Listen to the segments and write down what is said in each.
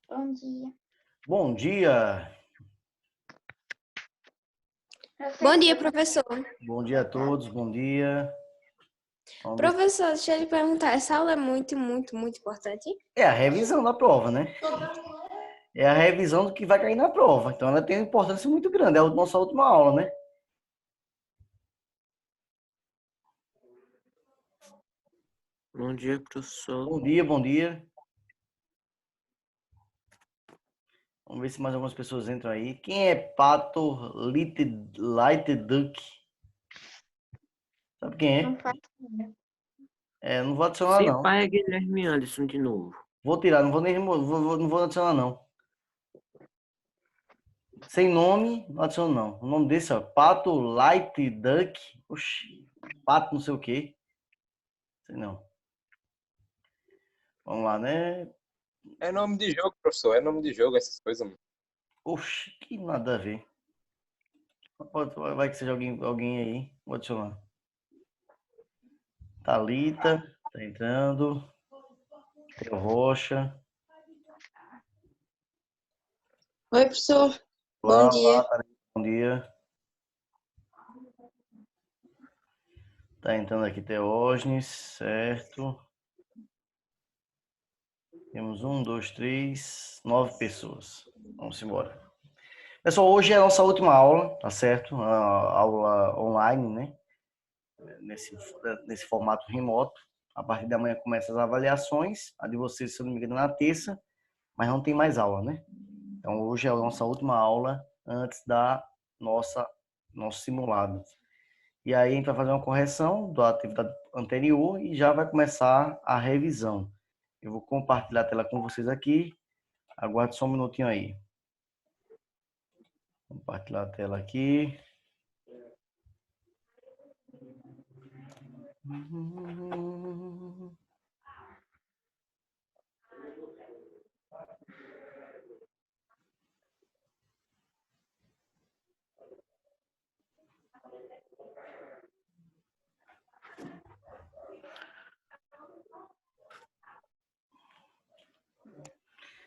Bom dia. Bom dia. Bom dia, professor. Bom dia a todos, bom dia. Vamos ver. Professor, deixa eu lhe perguntar, essa aula é muito importante? É a revisão da prova, né? É a revisão do que vai cair na prova. Então ela tem uma importância muito grande. É a nossa última aula, né? Bom dia, professor. Bom dia, bom dia. Vamos ver se mais algumas pessoas entram aí. Quem é Pato Light Duck? Sabe quem Não é? faz nada. Não vou adicionar, Se não. pai é Guilherme Anderson de novo. Vou tirar, não vou nem não vou adicionar, não. Sem nome, não adiciono, não. O nome desse, ó, Pato Light Duck. Oxi, pato não sei o quê. Sei não. Vamos lá, né? É nome de jogo, professor. É nome de jogo, essas coisas, mano. Oxi, que nada a ver. Vai que seja alguém aí. Vou adicionar. Thalita, tá entrando. Theo Rocha. Oi, professor. Olá, Bom dia. olá, Thalita, bom dia. Tá entrando aqui Teógenes, certo. Temos 1, 2, 3, 9 pessoas. Vamos embora. Pessoal, hoje é a nossa última aula, tá certo? A aula online, né? Nesse formato remoto. A partir da manhã começam as avaliações. A de vocês, se eu não me engano, na terça, mas não tem mais aula, né? Então, hoje é a nossa última aula antes da nosso simulado. E aí, a gente vai fazer uma correção da atividade anterior e já vai começar a revisão. Eu vou compartilhar a tela com vocês aqui. Aguarde só um minutinho aí. Compartilhar a tela aqui.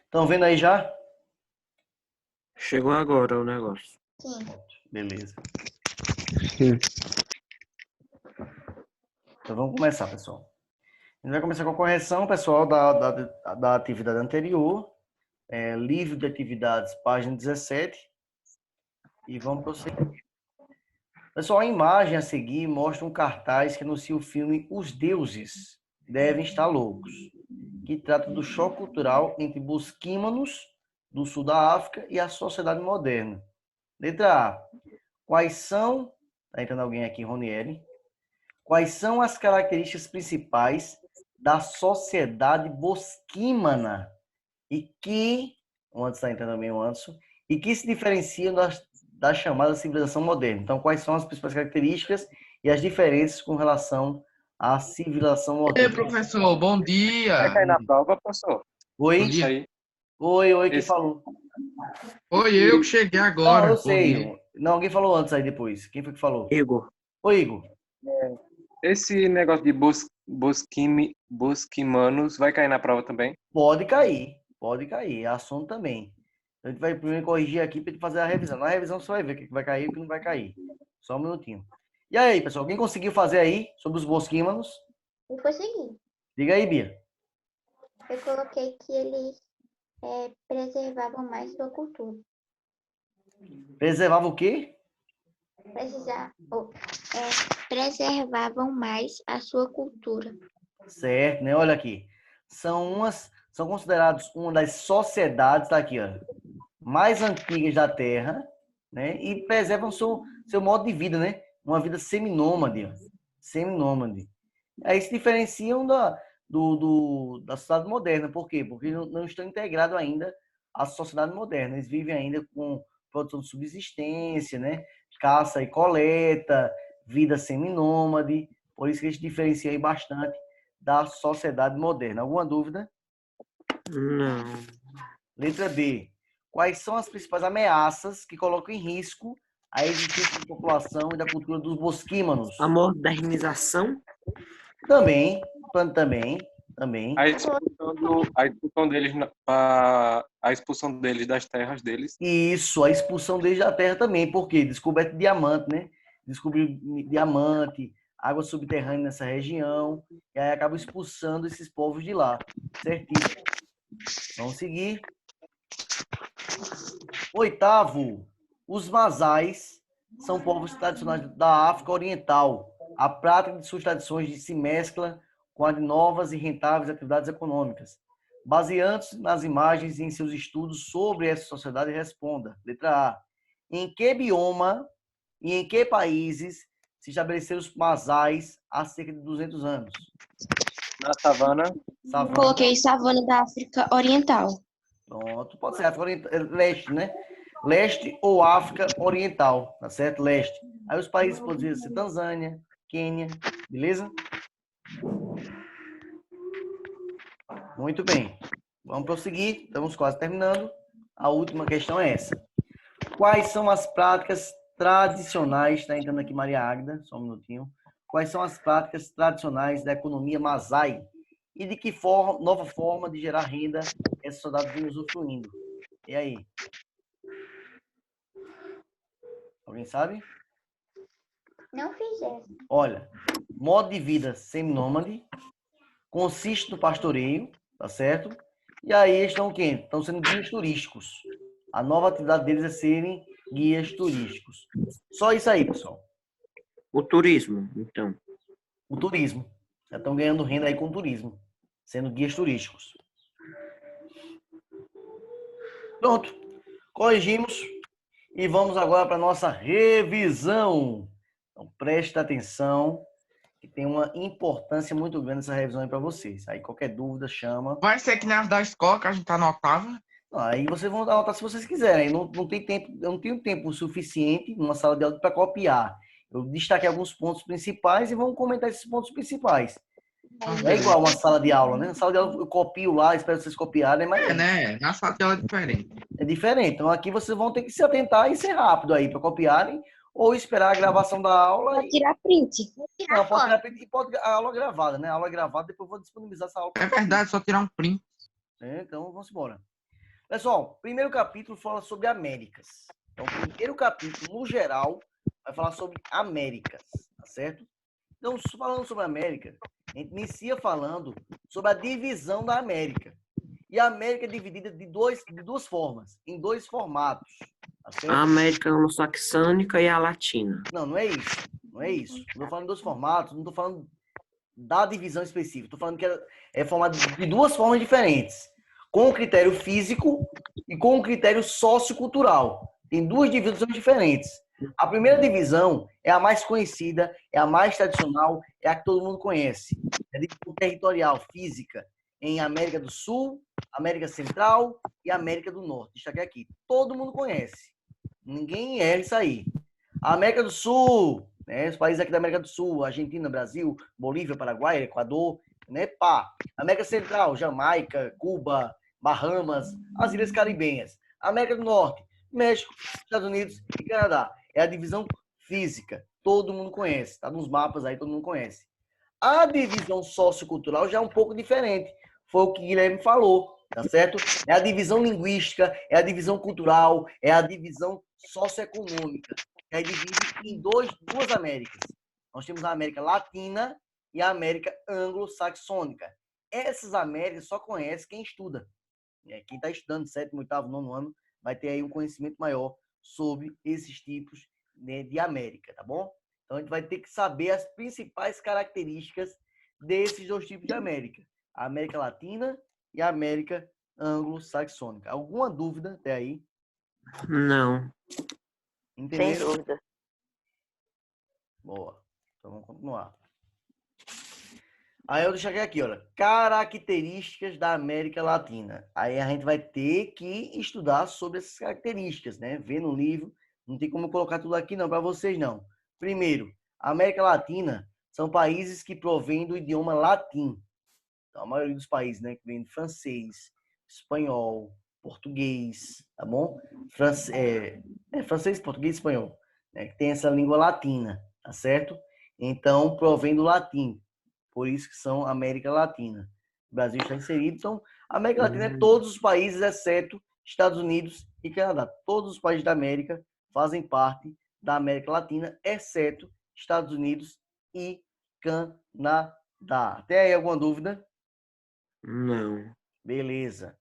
Estão vendo aí já? Chegou agora o negócio. Sim. Beleza. Sim. Então vamos começar, pessoal. A gente vai começar com a correção, pessoal, da atividade anterior. Livro de atividades, página 17. E vamos prosseguir. Pessoal, a imagem a seguir mostra um cartaz que anuncia o filme Os Deuses Devem Estar Loucos, que trata do choque cultural entre bosquímanos do sul da África e a sociedade moderna. Letra A. Quais são... Está entrando alguém aqui, Ronieri. Quais são as características principais da sociedade bosquímana e que... Antes está entrando também o Anderson. E que se diferenciam da chamada civilização moderna. Então, quais são as principais características e as diferenças com relação à civilização Ei, moderna? professor, bom Vai dia. cair na prova, professor. Oi? Bom dia. Aí. Oi, quem Esse- falou? Oi, eu que cheguei Não, agora. eu Bom sei. dia. Não, alguém falou antes aí depois. Quem foi que falou? Igor. Oi, Igor. Esse negócio de bosquimanos vai cair na prova também? Pode cair. É assunto também. A gente vai primeiro corrigir aqui para fazer a revisão. Na revisão você vai ver o que vai cair e o que não vai cair. Só um minutinho. E aí, pessoal, quem conseguiu fazer aí sobre os bosquímanos? Eu consegui. Diga aí, Bia. Eu coloquei que eles preservavam mais sua cultura. Preservava o quê? Preservavam mais a sua cultura. Certo, né? Olha aqui. São considerados uma das sociedades, tá aqui, ó, mais antigas da Terra, né? E preservam seu modo de vida, né? Uma vida seminômade, ó. Seminômade. Aí se diferenciam da sociedade moderna. Por quê? Porque não estão integrados ainda à sociedade moderna. Eles vivem ainda com produção de subsistência, né? Caça e coleta, vida seminômade. Por isso que eles se diferenciam aí bastante da sociedade moderna. Alguma dúvida? Não. Letra B. Quais são as principais ameaças que colocam em risco a existência da população e da cultura dos bosquímanos? A modernização? Também, também. A expulsão deles das terras deles. Isso, a expulsão deles da terra também, porque descoberto diamante, né? Descobriu diamante, água subterrânea nessa região, e aí acaba expulsando esses povos de lá. Certíssimo. Vamos seguir. Oitavo, os Masais são povos tradicionais da África Oriental. A prática de suas tradições se mescla com a de novas e rentáveis atividades econômicas. Baseando-se nas imagens e em seus estudos sobre essa sociedade, responda. Letra A. Em que bioma e em que países se estabeleceram os Masais há cerca de 200 anos? Na savana. Savana. Coloquei savana da África Oriental. Pronto, pode ser África Oriental, leste, né? Leste ou África Oriental, tá certo? Leste. Aí os países poderiam ser Tanzânia, Quênia, beleza? Muito bem. Vamos prosseguir, estamos quase terminando. A última questão é essa. Quais são as práticas tradicionais, está entrando aqui Maria Águida, só um minutinho. Quais são as práticas tradicionais da economia Masai? E de que nova forma de gerar renda essa sociedade vem usufruindo? E aí? Alguém sabe? Não fiz essa. Olha, modo de vida semi-nômade, consiste no pastoreio, tá certo? E aí eles estão o quê? Estão sendo guias turísticos. A nova atividade deles é serem guias turísticos. Só isso aí, pessoal. O turismo, então. O turismo. Já estão ganhando renda aí com o turismo, sendo guias turísticos. Pronto. Corrigimos. E vamos agora para a nossa revisão. Então, preste atenção, que tem uma importância muito grande essa revisão aí para vocês. Aí, qualquer dúvida, chama. Vai ser que nem as da escola que a gente tá na oitava. Aí vocês vão anotar se vocês quiserem. Não tem tempo, eu não tenho tempo suficiente numa sala de aula para copiar. Eu destaquei alguns pontos principais e vamos comentar esses pontos principais. É igual uma sala de aula, né? Na sala de aula eu copio lá, espero vocês copiarem, mas né? Na sala de aula é diferente. é diferente. Então aqui vocês vão ter que se atentar e ser rápido aí para copiarem ou esperar a gravação da aula. Pode tirar print. Não, pode tirar print e pode a aula gravada, né? A aula gravada, depois eu vou disponibilizar essa aula. É verdade, só tirar um print. Então vamos embora. Pessoal, primeiro capítulo fala sobre Américas. Então, o primeiro capítulo, no geral, vai falar sobre Américas, tá certo? Então, falando sobre a América, a gente inicia falando sobre a divisão da América. E a América é dividida de duas formas, em dois formatos. Tá certo? A América anglo-saxônica e a latina. Não, não é isso. Não é isso. Estou falando de dois formatos, não estou falando da divisão específica. Estou falando que é formado de duas formas diferentes. Com o critério físico e com o critério sociocultural. Tem duas divisões diferentes. A primeira divisão é a mais conhecida, é a mais tradicional, é a que todo mundo conhece. É a divisão territorial, física, em América do Sul, América Central e América do Norte. Destaquei aqui. Todo mundo conhece. Ninguém erra isso aí. A América do Sul, né, os países aqui da América do Sul, Argentina, Brasil, Bolívia, Paraguai, Equador, né, pá. América Central, Jamaica, Cuba, Bahamas, as Ilhas Caribenhas. América do Norte, México, Estados Unidos e Canadá. É a divisão física. Todo mundo conhece. Está nos mapas aí, todo mundo conhece. A divisão sociocultural já é um pouco diferente. Foi o que o Guilherme falou, tá certo? É a divisão linguística, é a divisão cultural, é a divisão socioeconômica. É dividida em duas Américas. Nós temos a América Latina e a América Anglo-Saxônica. Essas Américas só conhece quem estuda. Quem está estudando 7º, 8º, 9º ano vai ter aí um conhecimento maior sobre esses tipos, né, de América, tá bom? Então a gente vai ter que saber as principais características desses dois tipos de América. A América Latina e a América Anglo-Saxônica. Alguma dúvida até aí? Não. Entenderam? Sem dúvida. Boa. Então vamos continuar. Aí eu deixei aqui, olha, características da América Latina. Aí a gente vai ter que estudar sobre essas características, né? Ver no livro. Não tem como eu colocar tudo aqui não, para vocês não. Primeiro, a América Latina são países que provêm do idioma latim. Então, a maioria dos países, né, que vem de francês, espanhol, português, tá bom? Francês, português e espanhol, né, que tem essa língua latina, tá certo? Então, provém do latim. Por isso que são América Latina. O Brasil está inserido. Então, a América Latina é todos os países, exceto Estados Unidos e Canadá. Todos os países da América fazem parte da América Latina, exceto Estados Unidos e Canadá. Até aí alguma dúvida? Não. Beleza.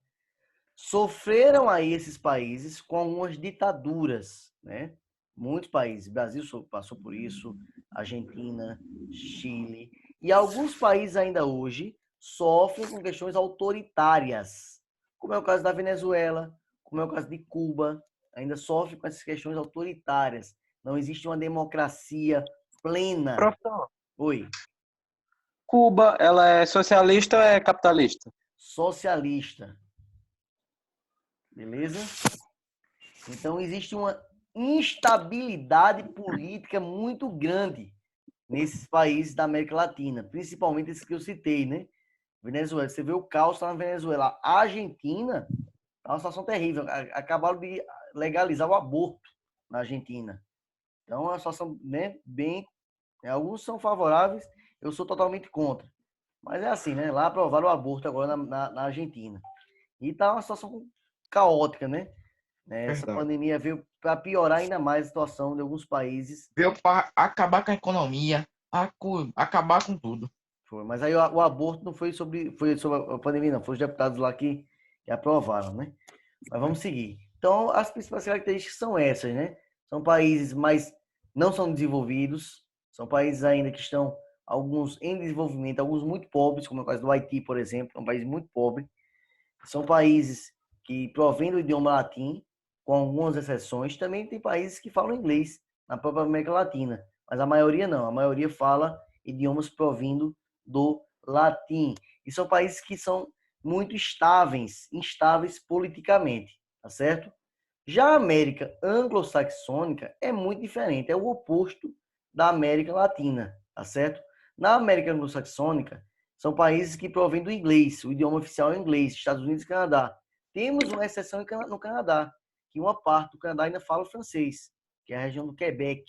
Sofreram aí esses países com algumas ditaduras, né? Muitos países. O Brasil passou por isso, Argentina, Chile. E alguns países ainda hoje sofrem com questões autoritárias, como é o caso da Venezuela, como é o caso de Cuba, ainda sofre com essas questões autoritárias. Não existe uma democracia plena. Professor, Oi. Cuba, ela é socialista ou é capitalista? Socialista. Beleza? Então existe uma instabilidade política muito grande nesses países da América Latina, principalmente esses que eu citei, né? Venezuela, você vê o caos lá na Venezuela. A Argentina é uma situação terrível. Acabaram de legalizar o aborto na Argentina. Então é uma situação, né, bem... Alguns são favoráveis, eu sou totalmente contra. Mas é assim, né? Lá aprovaram o aborto agora na Argentina. E tá uma situação caótica, né? Essa Verdade. pandemia veio para piorar ainda mais a situação de alguns países. Veio para acabar com a economia, acabar com tudo. Mas aí o aborto não foi sobre a pandemia, não. Foi os deputados lá que aprovaram, né? Mas vamos seguir. Então, as principais características são essas, né? São países, mas não são desenvolvidos. São países ainda que estão, alguns em desenvolvimento, alguns muito pobres, como é o caso do Haiti, por exemplo. É um país muito pobre. São países que provêm do idioma latim, com algumas exceções. Também tem países que falam inglês, na própria América Latina. Mas a maioria não. A maioria fala idiomas provindo do latim. E são países que são muito instáveis politicamente, tá certo? Já a América anglo-saxônica é muito diferente, é o oposto da América Latina, tá certo? Na América anglo-saxônica, são países que provêm do inglês, o idioma oficial é o inglês, Estados Unidos e Canadá. Temos uma exceção no Canadá, que uma parte do Canadá ainda fala francês, que é a região do Quebec.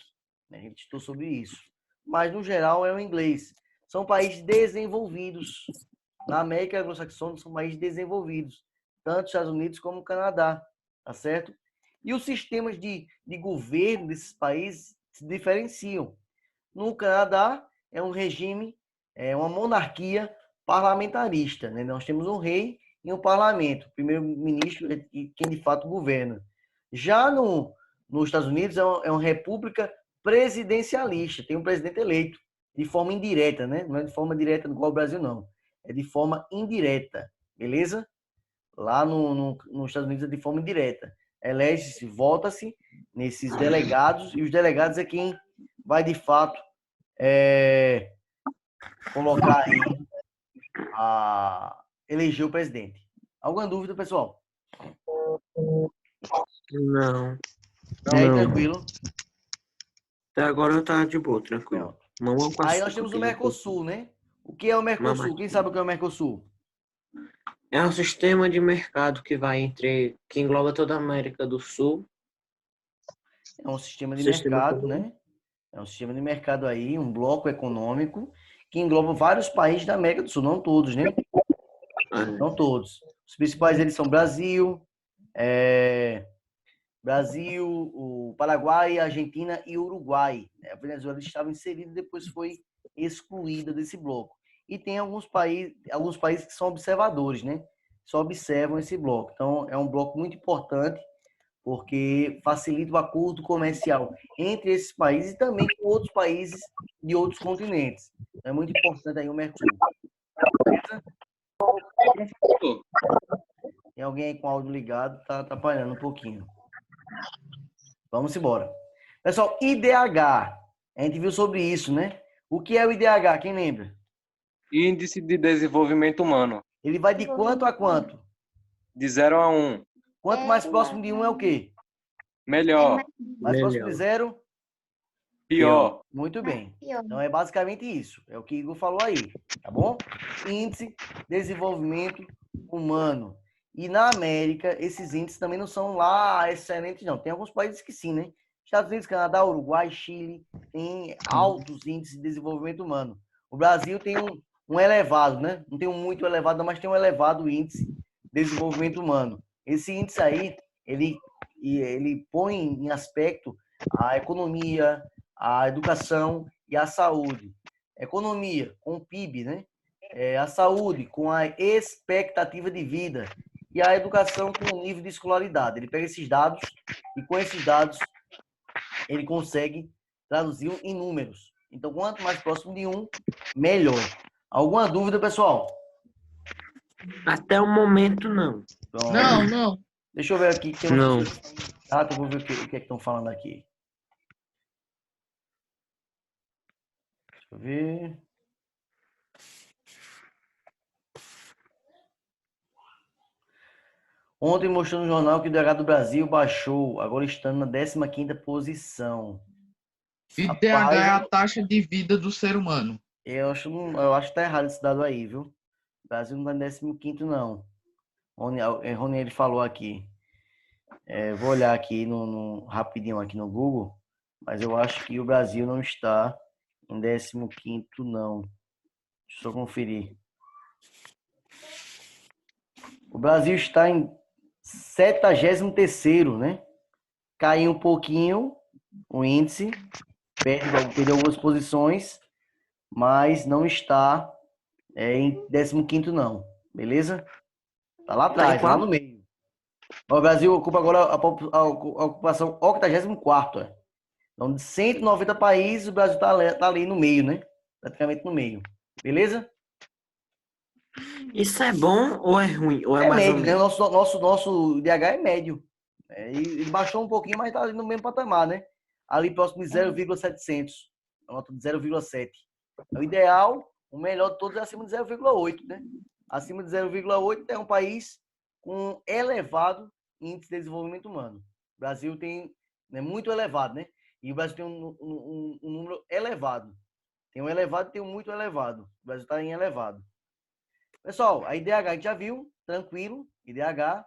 A gente estudou sobre isso. Mas, no geral, é o inglês. São países desenvolvidos. Na América anglo-saxônica, são países desenvolvidos. Tanto os Estados Unidos como o Canadá. Tá certo? E os sistemas de governo desses países se diferenciam. No Canadá, é um regime, é uma monarquia parlamentarista. Né? Nós temos um rei e um parlamento. O primeiro-ministro é quem de fato governa. Já nos Estados Unidos, é uma república presidencialista. Tem um presidente eleito de forma indireta, né? Não é de forma direta igual ao Brasil, não. É de forma indireta, beleza? Lá nos Estados Unidos é de forma indireta. Elege-se, vota-se nesses delegados, e os delegados é quem vai, de fato, colocar aí, eleger o presidente. Alguma dúvida, pessoal? Não. E aí, Não. tranquilo? Até agora tá de boa, tranquilo. Mamão com Aí açúcar, nós temos o aquele Mercosul, né? O que é o Mercosul? Mamãe. Quem sabe o que é o Mercosul? É um sistema de mercado que engloba toda a América do Sul. É um sistema de Sistema mercado, comum. né? É um sistema de mercado aí, um bloco econômico que engloba vários países da América do Sul, não todos, né? Não todos. Os principais eles são Brasil, o Paraguai, a Argentina e o Uruguai. A Venezuela estava inserida e depois foi excluída desse bloco. E tem alguns países que são observadores, né? Só observam esse bloco. Então, é um bloco muito importante porque facilita o acordo comercial entre esses países e também com outros países de outros continentes. É muito importante aí o Mercosul. Tem alguém aí com o áudio ligado, tá atrapalhando um pouquinho. Vamos embora. Pessoal, IDH. A gente viu sobre isso, né? O que é o IDH? Quem lembra? Índice de Desenvolvimento Humano. Ele vai de quanto a quanto? De 0 a 1. Quanto mais próximo de 1 é o quê? Melhor. Mais próximo de Melhor. 0? Pior. Muito bem. Pior. Então é basicamente isso. É o que Igor falou aí, tá bom? Índice de Desenvolvimento Humano. E na América, esses índices também não são lá excelentes, não. Tem alguns países que sim, né? Estados Unidos, Canadá, Uruguai, Chile, tem altos índices de desenvolvimento humano. O Brasil tem um elevado, né? Não tem um muito elevado, não, mas tem um elevado índice de desenvolvimento humano. Esse índice aí, ele põe em aspecto a economia, a educação e a saúde. Economia, com o PIB, né? A saúde, com a expectativa de vida. E a educação, com o nível de escolaridade. Ele pega esses dados e, com esses dados, ele consegue traduzir em números. Então, quanto mais próximo de 1, melhor. Alguma dúvida, pessoal? Até o momento, não. Pronto. Não. Deixa eu ver aqui. Tem Não. eu vou ver o que é que estão falando aqui. Deixa eu ver. Ontem mostrou no jornal que o IDH do Brasil baixou, agora estando na 15ª posição. IDH é a taxa de vida do ser humano. Eu acho que tá errado esse dado aí, viu? O Brasil não tá em 15º, não. Rony, ele falou aqui. Vou olhar aqui rapidinho aqui no Google, mas eu acho que o Brasil não está em 15º, não. Deixa eu só conferir. O Brasil está em 73º, né? Caiu um pouquinho o índice, perdeu algumas posições, mas não está em 15º, não. Beleza? Tá lá atrás, lá no meio. O Brasil ocupa agora a ocupação 84ª. Então, de 190 países, o Brasil tá ali no meio, né? Praticamente no meio. Beleza? Isso é bom ou é ruim? Ou é É mais ou médio, né? menos? Nosso IDH é médio. Ele baixou um pouquinho, mas tá ali no mesmo patamar, né? Ali próximo de 0,700. A nota de 0,7. O ideal, o melhor de todos é acima de 0,8, né? Acima de 0,8 é um país com elevado índice de desenvolvimento humano. O Brasil tem muito elevado, né? E o Brasil tem um número elevado. Tem um elevado e tem um muito elevado. O Brasil está em elevado. Pessoal, a IDH a gente já viu, tranquilo, IDH.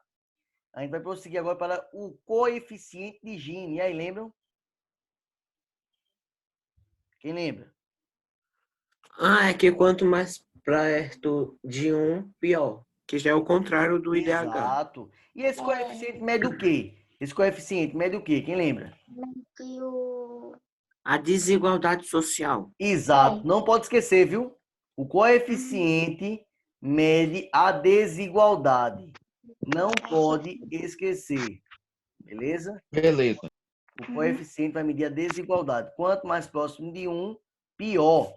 A gente vai prosseguir agora para o coeficiente de Gini. E aí, lembram? Quem lembra? É que quanto mais perto de 1, pior. Que já é o contrário do IDH. Exato. E esse coeficiente mede o quê? Esse coeficiente mede o quê? Quem lembra? Que o... A desigualdade social. Exato. Não pode esquecer, viu? O coeficiente mede a desigualdade. Não pode esquecer. Beleza? Beleza. O coeficiente vai medir a desigualdade. Quanto mais próximo de 1, pior.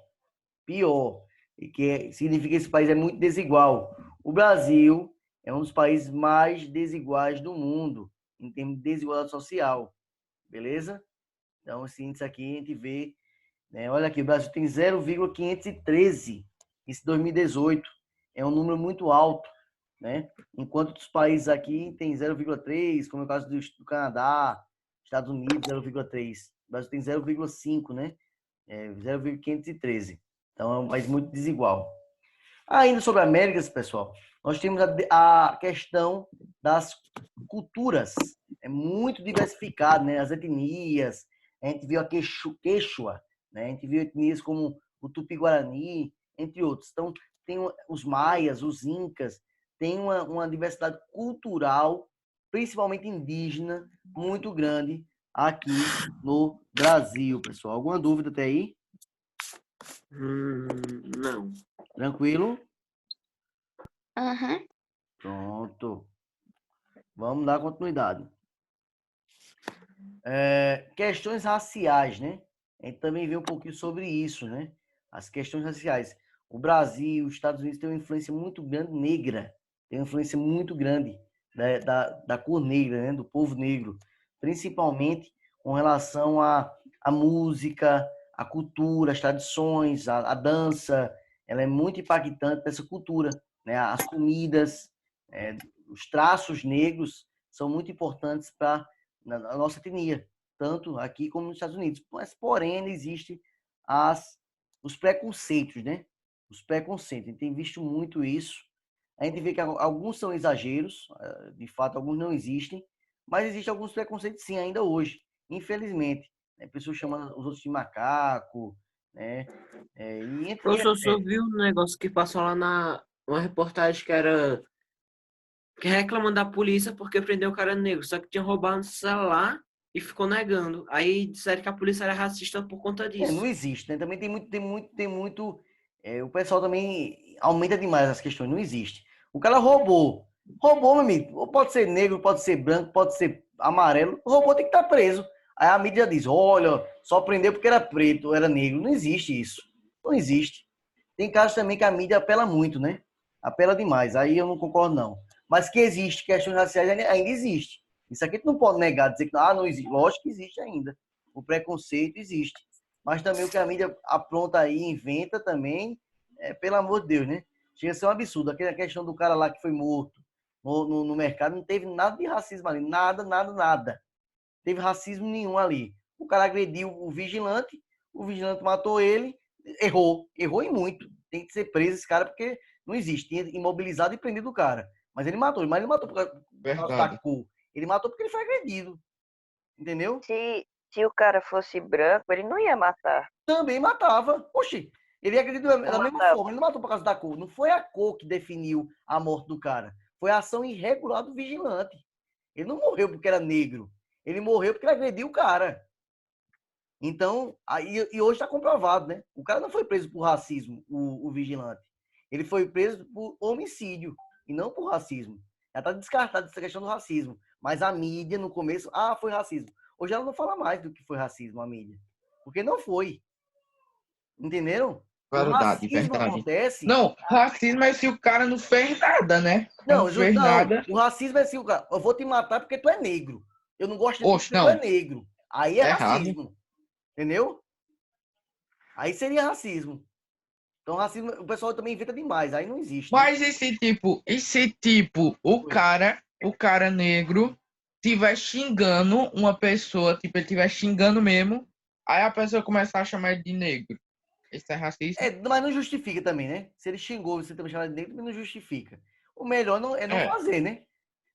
Pior. E significa que esse país é muito desigual. O Brasil é um dos países mais desiguais do mundo, em termos de desigualdade social. Beleza? Então, esse índice aqui a gente vê, né? Olha aqui, o Brasil tem 0,513. Isso em 2018. É um número muito alto, né? Enquanto os países aqui tem 0,3, como é o caso do Canadá, Estados Unidos, 0,3. O Brasil tem 0,5, né? 0,513. Então, é um país muito desigual. Ainda sobre Américas, pessoal, nós temos a questão das culturas. É muito diversificado, né? As etnias. A gente viu a Quechua, né? A gente viu etnias como o Tupi-Guarani, entre outros. Então, tem os maias, os incas. Tem uma diversidade cultural, principalmente indígena, muito grande aqui no Brasil, pessoal. Alguma dúvida até aí? Não. Tranquilo? Aham. Pronto. Vamos dar continuidade. Questões raciais, né? A gente também vê um pouquinho sobre isso, né? As questões raciais. O Brasil, os Estados Unidos têm uma influência muito grande negra. Tem uma influência muito grande da cor negra, né? Do povo negro. Principalmente com relação à música, à cultura, às tradições, à dança. Ela é muito impactante nessa cultura, né? As comidas, os traços negros são muito importantes para a nossa etnia, tanto aqui como nos Estados Unidos. Mas, porém, ainda existe os preconceitos, né? Os preconceitos. A gente tem visto muito isso. A gente vê que alguns são exageros, de fato, alguns não existem, mas existem alguns preconceitos, sim, ainda hoje, infelizmente. Pessoas chamando os outros de macaco, né? E entre Professor, o senhor viu um negócio que passou lá uma reportagem que era que reclamando da polícia porque prendeu o cara negro, só que tinha roubado o celular e ficou negando. Aí disseram que a polícia era racista por conta disso. não existe, né? Também tem muito. O pessoal também aumenta demais as questões. Não existe. O cara roubou. Roubou, meu amigo. Ou pode ser negro, pode ser branco, pode ser amarelo. Roubou, tem que estar preso. Aí a mídia diz: olha, só prendeu porque era preto, era negro. Não existe isso. Não existe. Tem casos também que a mídia apela muito, né? Apela demais. Aí eu não concordo, não. Mas que existe questões raciais ainda existe. Isso aqui tu não pode negar, dizer que não existe. Lógico que existe ainda. O preconceito existe. Mas também o que a mídia apronta aí, inventa também, pelo amor de Deus, né? Chega a ser um absurdo. Aquela questão do cara lá que foi morto no mercado, não teve nada de racismo ali. Nada, nada, nada. Não teve racismo nenhum ali. O cara agrediu o vigilante matou ele, errou e muito. Tem que ser preso esse cara porque não existe. Tinha imobilizado e prendido o cara. Mas ele matou por causa da Verdade. cor. Ele matou porque ele foi agredido. Entendeu? Se o cara fosse branco, ele não ia matar. Também matava. Oxi, ele agrediu da mesma matava. forma. Ele não matou por causa da cor. Não foi a cor que definiu a morte do cara. Foi a ação irregular do vigilante. Ele não morreu porque era negro. Ele morreu porque ele agrediu o cara. Então, e hoje está comprovado, né? O cara não foi preso por racismo, o vigilante. Ele foi preso por homicídio e não por racismo. Já está descartada essa questão do racismo. Mas a mídia, no começo, foi racismo. Hoje ela não fala mais do que foi racismo, a mídia. Porque não foi. Entenderam? O Verdade, racismo verdade. acontece... Não, racismo é se o cara não fez nada, né? Não fez nada. O racismo é assim, o cara, eu vou te matar porque tu é negro. Eu não gosto de Oxe, porque tu não. é negro. Aí é Errado. racismo. Entendeu? Aí seria racismo. Então, racismo, o pessoal também inventa demais. Aí não existe. Né? Mas esse tipo, o cara negro estiver xingando uma pessoa, tipo, ele estiver xingando mesmo, aí a pessoa começar a chamar ele de negro. Isso é racista? Mas não justifica também, né? Se ele xingou, você também chama de negro, não justifica. O melhor é não fazer, né?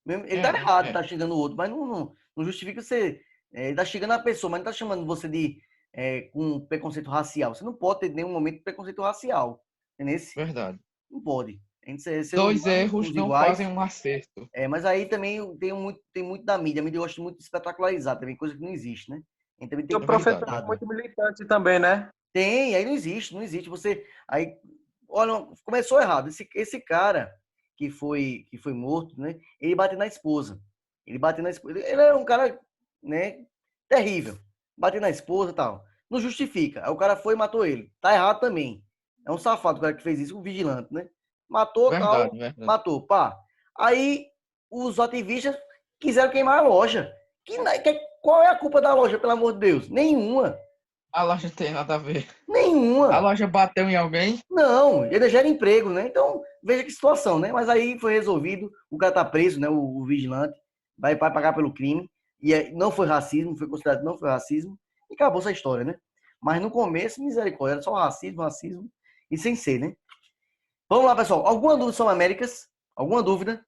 Ele tá errado, tá xingando o outro, mas não justifica você. Ele tá xingando a pessoa, mas não tá chamando você de com preconceito racial. Você não pode ter nenhum momento de preconceito racial. Entendeu? Verdade. Não pode. A gente ser Dois humano, erros uns não iguais. fazem um acerto. Mas aí também tem muito da mídia. A mídia gosta muito de espetacularizar também, coisa que não existe, né? A gente também tem O que professor é cuidado. muito militante também, né? Tem, aí não existe. Você. Aí, olha, começou errado. Esse cara que foi morto, né? Ele bateu na esposa. Ele era um cara, né? Terrível. Bateu na esposa e tal. Não justifica. Aí o cara foi e matou ele. Tá errado também. É um safado o cara que fez isso, um vigilante, né? Matou, Verdade, tal. verdade. Matou, pá. Aí os ativistas quiseram queimar a loja. Qual é a culpa da loja, pelo amor de Deus? Nenhuma. A loja tem nada a ver. Nenhuma. A loja bateu em alguém? Não, ele gera emprego, né? Então, veja que situação, né? Mas aí foi resolvido, o cara tá preso, né? O vigilante vai pagar pelo crime. E não foi racismo, foi considerado não foi racismo. E acabou essa história, né? Mas no começo, misericórdia, era só racismo, e sem ser, né? Vamos lá, pessoal. Alguma dúvida sobre Américas? Alguma dúvida?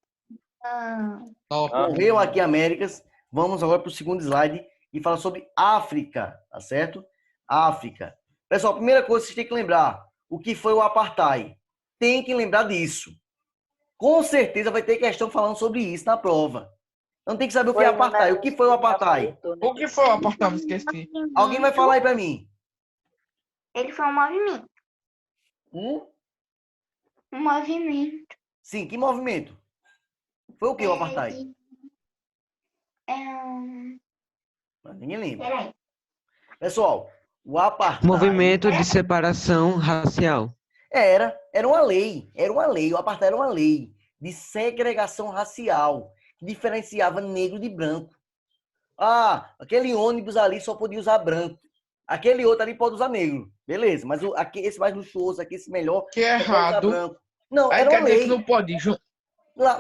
Top. Correu aqui Américas. Vamos agora para o segundo slide e falar sobre África, tá certo? África. Pessoal, primeira coisa que vocês têm que lembrar, o que foi o apartheid? Tem que lembrar disso. Com certeza vai ter questão falando sobre isso na prova. Então tem que saber o que é apartheid. O que foi o apartheid? O que foi o apartamento? Esqueci. Alguém vai falar aí para mim. Ele foi um movimento. Um movimento. Sim, que movimento? Foi o que o apartheid? Ninguém lembra. Peraí. Pessoal, o apartheid... Movimento de separação racial. Era uma lei. O apartheid era uma lei de segregação racial que diferenciava negro de branco. Aquele ônibus ali só podia usar branco. Aquele outro ali pode usar negro. Beleza, mas esse mais luxuoso, esse melhor, Que é só pode usar errado. branco. Não, Aí era quer uma dizer lei. que não pode.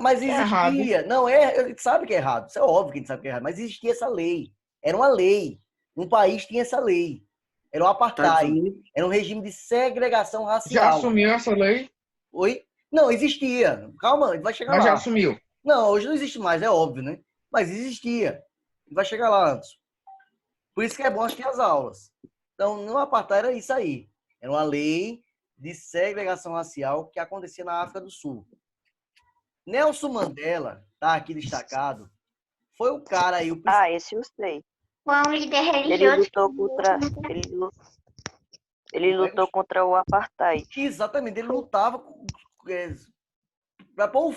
Mas É errado. existia. Não, a gente sabe que é errado. Isso é óbvio que a gente sabe que é errado. Mas existia essa lei. Era uma lei. Um país tinha essa lei. Era o apartheid. Era um regime de segregação racial. Já assumiu essa lei? Oi? Não, existia. Calma, a gente vai chegar Mas lá. já assumiu. Não, hoje não existe mais, é óbvio, né? Mas existia. A gente vai chegar lá antes. Por isso que é bom assistir as aulas. Então, no apartheid era isso aí. Era uma lei de segregação racial que acontecia na África do Sul. Nelson Mandela, tá aqui destacado, foi o cara aí, o Ah, esse eu sei. Foi um líder Ele religioso. lutou contra. Ele lutou contra o apartheid. Exatamente, ele lutava para pôr,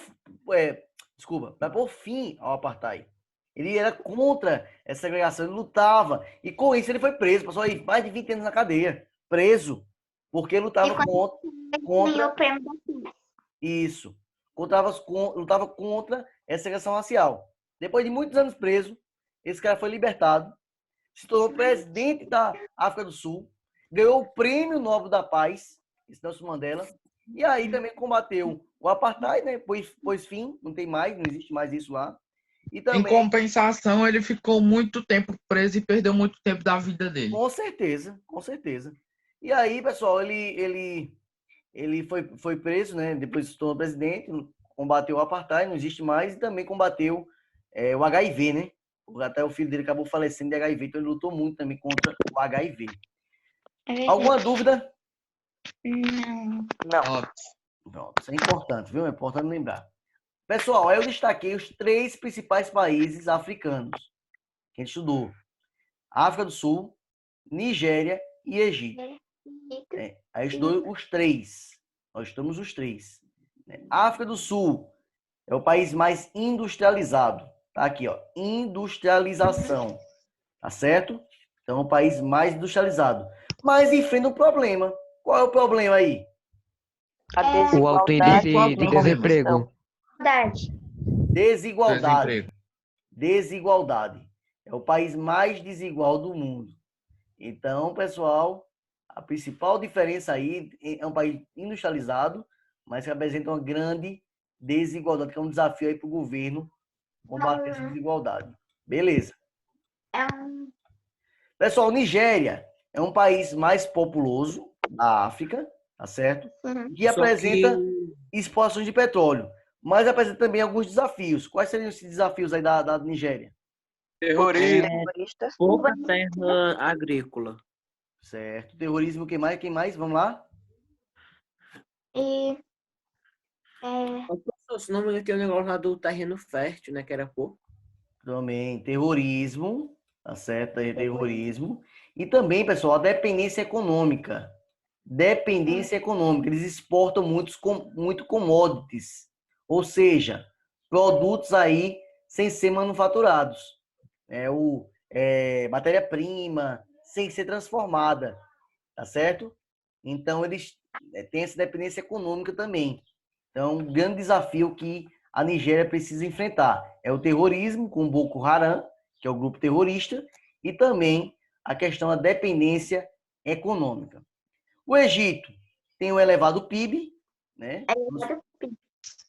para pôr fim ao apartheid. Ele era contra essa segregação, ele lutava. E com isso ele foi preso, passou aí mais de 20 anos na cadeia, preso, porque lutava contra Ganhou o prêmio da Paz. isso. Lutava contra essa segregação racial. Depois de muitos anos preso, esse cara foi libertado, se tornou presidente da África do Sul, ganhou o Prêmio Nobel da Paz, esse Nelson Mandela, e aí também combateu o apartheid, né? Pôs fim, não tem mais, não existe mais isso lá. E Em também, compensação, ele ficou muito tempo preso e perdeu muito tempo da vida dele. com certeza, com certeza. E aí, pessoal, ele foi preso, né? Depois se tornou presidente, combateu o apartheid, não existe mais, e também combateu o HIV, né? Até o filho dele acabou falecendo de HIV, então ele lutou muito também contra o HIV. Alguma dúvida? Não. Não. Ó, Pronto, isso é importante, viu? É importante lembrar. Pessoal, eu destaquei os 3 principais países africanos que a gente estudou. África do Sul, Nigéria e Egito. Aí eu estudei os 3. Nós estudamos os 3. África do Sul é o país mais industrializado. Tá aqui, ó. Industrialização. Tá certo? Então, é o país mais industrializado. Mas enfrenta um problema. Qual é o problema aí? A O alto desigualdade. índice de desemprego. Verdade. Desigualdade. desemprego. Desigualdade. É o país mais desigual do mundo. Então, pessoal, a principal diferença aí é um país industrializado, mas que apresenta uma grande desigualdade, que é um desafio aí para o governo combater essa desigualdade. Beleza. Pessoal, Nigéria é um país mais populoso da África, tá certo? Que Só apresenta que exportações de petróleo, mas apresenta também alguns desafios. Quais seriam esses desafios aí da Nigéria? Terrorismo. Terroristas. pouca terra agrícola. Certo. Terrorismo, quem mais? Quem mais? Vamos lá? E Se não me engano, tem o negócio lá do terreno fértil, né? Que era pouco. Também terrorismo, tá certo? Terrorismo. E também, pessoal, a dependência econômica. Dependência econômica. Eles exportam muito commodities. Ou seja, produtos aí sem ser manufaturados. Matéria-prima sem ser transformada. Tá certo? Então, eles têm essa dependência econômica também. Então, um grande desafio que a Nigéria precisa enfrentar é o terrorismo com o Boko Haram, que é o grupo terrorista, e também a questão da dependência econômica. O Egito tem um elevado PIB, né?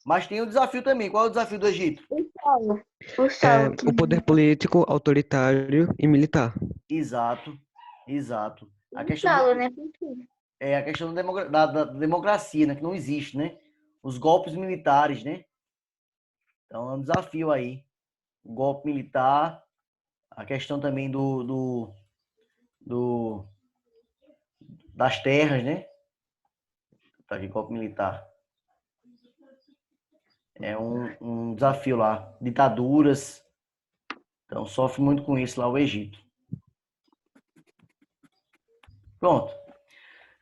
Mas tem um desafio também. Qual é o desafio do Egito? o solo. O poder político, autoritário e militar. Exato. A O questão solo, né? a questão da democracia, né? Que não existe, né? Os golpes militares, né? Então é um desafio aí. O golpe militar, a questão também das terras, né? Tá aqui, golpe militar. É um desafio lá. Ditaduras. Então sofre muito com isso lá o Egito. Pronto.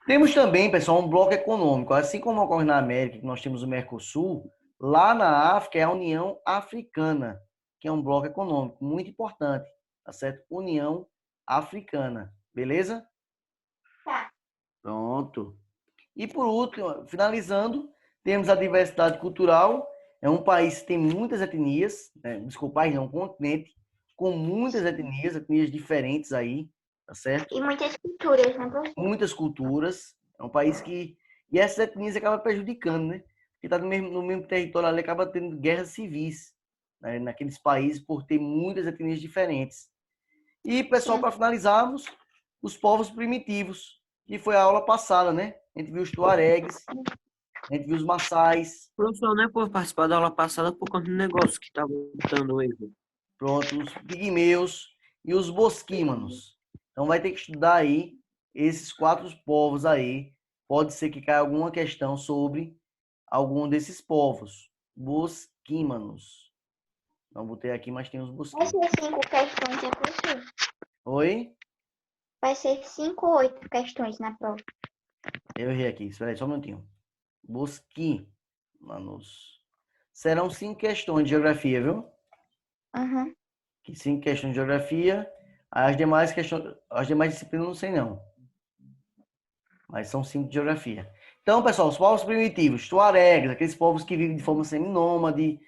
Temos também, pessoal, um bloco econômico. Assim como ocorre na América, que nós temos o Mercosul, lá na África é a União Africana, que é um bloco econômico muito importante, tá certo? União Africana, beleza? Tá. Pronto. E por último, finalizando, temos a diversidade cultural. É um país que tem muitas etnias, né? Desculpa, é um continente com muitas etnias diferentes aí, tá certo? E muitas culturas, né, professor? Muitas culturas. É um país que... E essas etnias acabam prejudicando, né? Porque está no mesmo território ali, acaba tendo guerras civis, né? Naqueles países por ter muitas etnias diferentes. E, pessoal, para finalizarmos, os povos primitivos, que foi a aula passada, né? A gente viu os tuaregs, a gente viu os maçais, Professor, não é por participar da aula passada por conta do negócio que estava dando erro. pronto, os pigmeus e os bosquímanos. Então vai ter que estudar aí esses 4 povos aí, pode ser que caia alguma questão sobre algum desses povos. Bosquímanos. Não botei aqui, mas tem os Vai bosquímanos. ser 5 questões, é, professor? Oi? Vai ser 5 ou 8 questões na prova. Eu errei aqui. Espera aí, só um minutinho. Bosquímanos. Serão 5 questões de geografia, viu? Aham. 5 questões de geografia. As demais disciplinas eu não sei não. Mas são 5 de geografia. Então, pessoal, os povos primitivos, tuaregs, aqueles povos que vivem de forma seminômade,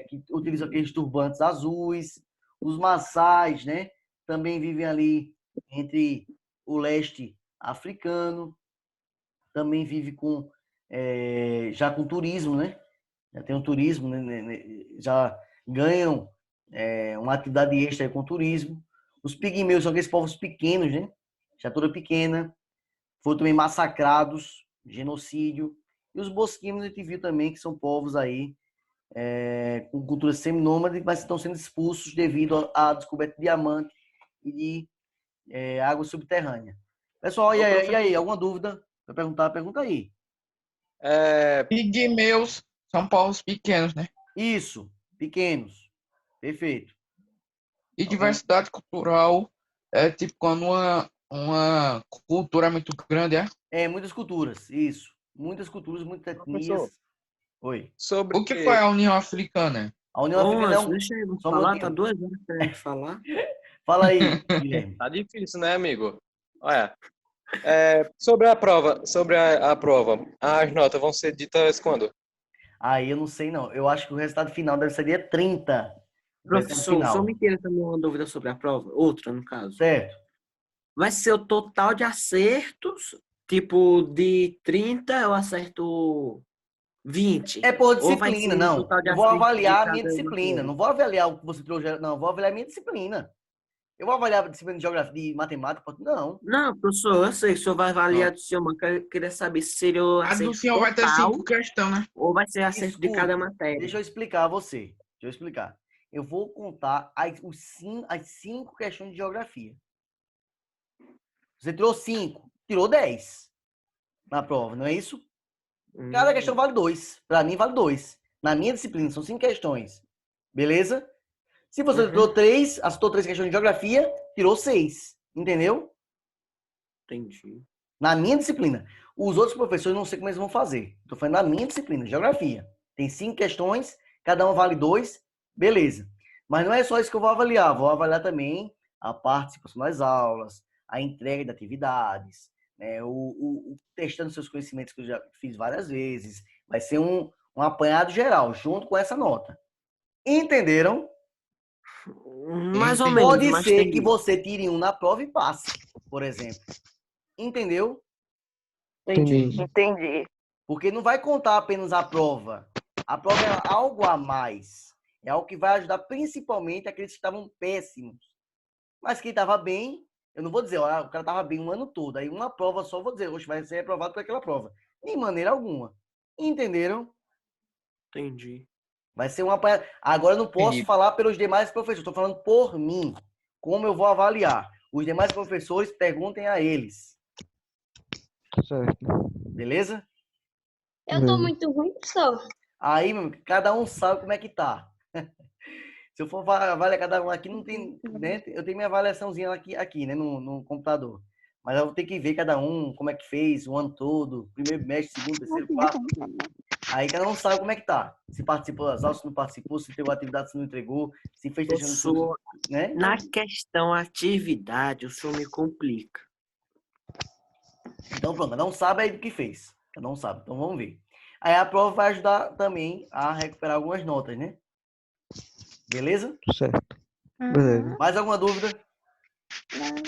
que utilizam aqueles turbantes azuis. Os maçais, né? Também vivem ali entre o leste africano. Também vive já com turismo, né? Já tem o turismo, né? Já ganham uma atividade extra aí com o turismo. Os pigmeus são aqueles povos pequenos, né? Estatura pequena. Foram também massacrados, genocídio. E os bosquímanos a gente viu também que são povos aí com cultura seminômade, mas estão sendo expulsos devido à descoberta de diamante e de água subterrânea. Pessoal, e aí? Alguma dúvida? Para perguntar, pergunta aí. Pigmeus são povos pequenos, né? Isso, pequenos. Perfeito. E diversidade cultural é tipo quando uma cultura é muito grande, é? Muitas culturas, isso. Muitas culturas, muitas etnias. Oi. Sobre O que foi a União Africana? A União Africana é um... Deixa eu Só um falar, minutinho. tá 2 horas querendo falar. Fala aí, Guilherme. Tá difícil, né, amigo? Olha, sobre a prova, as notas vão ser ditas quando? Aí eu não sei não. Eu acho que o resultado final deve ser dia 30. Professor, só me tira também uma dúvida sobre a prova. Outra, no caso. Certo. Vai ser o total de acertos, tipo, de 30 eu acerto 20. É por Ou vai disciplina, ser o não. total de Eu vou acertos de avaliar a cada minha disciplina. matéria? Não vou avaliar o que você trouxe. Não, vou avaliar a minha disciplina. Eu vou avaliar a disciplina de geografia, de matemática? Não. Não, professor, eu sei que o senhor vai avaliar do senhor, mas eu queria saber se seria o A do acerto senhor vai ter total 5 questões, né? ou vai ser acerto de cada Escute, matéria. deixa eu explicar a você. Deixa eu explicar. Eu vou contar as 5 questões de geografia. Você tirou 5, tirou 10 na prova, não é isso? Cada questão vale 2. Para mim, vale 2. Na minha disciplina, são 5 questões. Beleza? Se você tirou 3, acertou 3 questões de geografia, tirou 6. Entendeu? Entendi. Na minha disciplina. Os outros professores, não sei como eles vão fazer. Estou falando da minha disciplina, geografia. Tem 5 questões, cada uma vale 2. Beleza. Mas não é só isso que eu vou avaliar. Vou avaliar também a participação das aulas, a entrega de atividades, né? o testando seus conhecimentos, que eu já fiz várias vezes. Vai ser um apanhado geral, junto com essa nota. Entenderam? Mais ou menos. Pode mas ser tem- que você tire um na prova e passe, por exemplo. Entendeu? Entendi. Entendi. Porque não vai contar apenas a prova. A prova é algo a mais. É algo que vai ajudar principalmente aqueles que estavam péssimos. Mas quem estava bem, eu não vou dizer, ó, o cara estava bem um ano todo. Aí uma prova só, vou dizer, hoje vai ser reprovado por aquela prova. De maneira alguma. Entenderam? Entendi. Vai ser uma... Agora eu não posso Entendi. falar pelos demais professores. Estou falando por mim. Como eu vou avaliar. Os demais professores, perguntem a eles. Certo. Beleza? Eu tô muito ruim, professor. Aí, meu amigo, cada um sabe como é que tá. Se eu for avaliar cada um aqui, não tem, né? Eu tenho minha avaliaçãozinha aqui, né? No computador. Mas eu vou ter que ver cada um, como é que fez o ano todo, primeiro mêstre, segundo, terceiro, quarto. Aí cada um sabe como é que tá. Se participou das aulas, se não participou, se teve atividade, se não entregou, se fez deixando tudo, Professor, né? na questão atividade, o senhor me complica. Então pronto, cada um sabe aí do que fez. Cada um sabe. Então vamos ver. Aí a prova vai ajudar também a recuperar algumas notas, né? Beleza? Certo. Beleza. Mais alguma dúvida?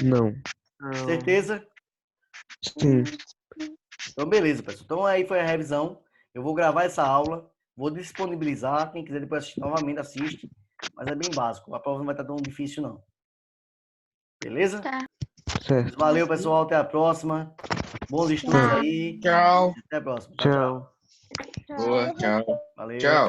Não. Certeza? Sim. Então, beleza, pessoal. Então, aí foi a revisão. Eu vou gravar essa aula, vou disponibilizar. Quem quiser depois assistir novamente, assiste. Mas é bem básico. A prova não vai estar tão difícil, não. Beleza? Certo. Valeu, pessoal. Até a próxima. Bons estudos aí. Tchau. Até a próxima. Tchau. Boa, tchau. Valeu. Tchau.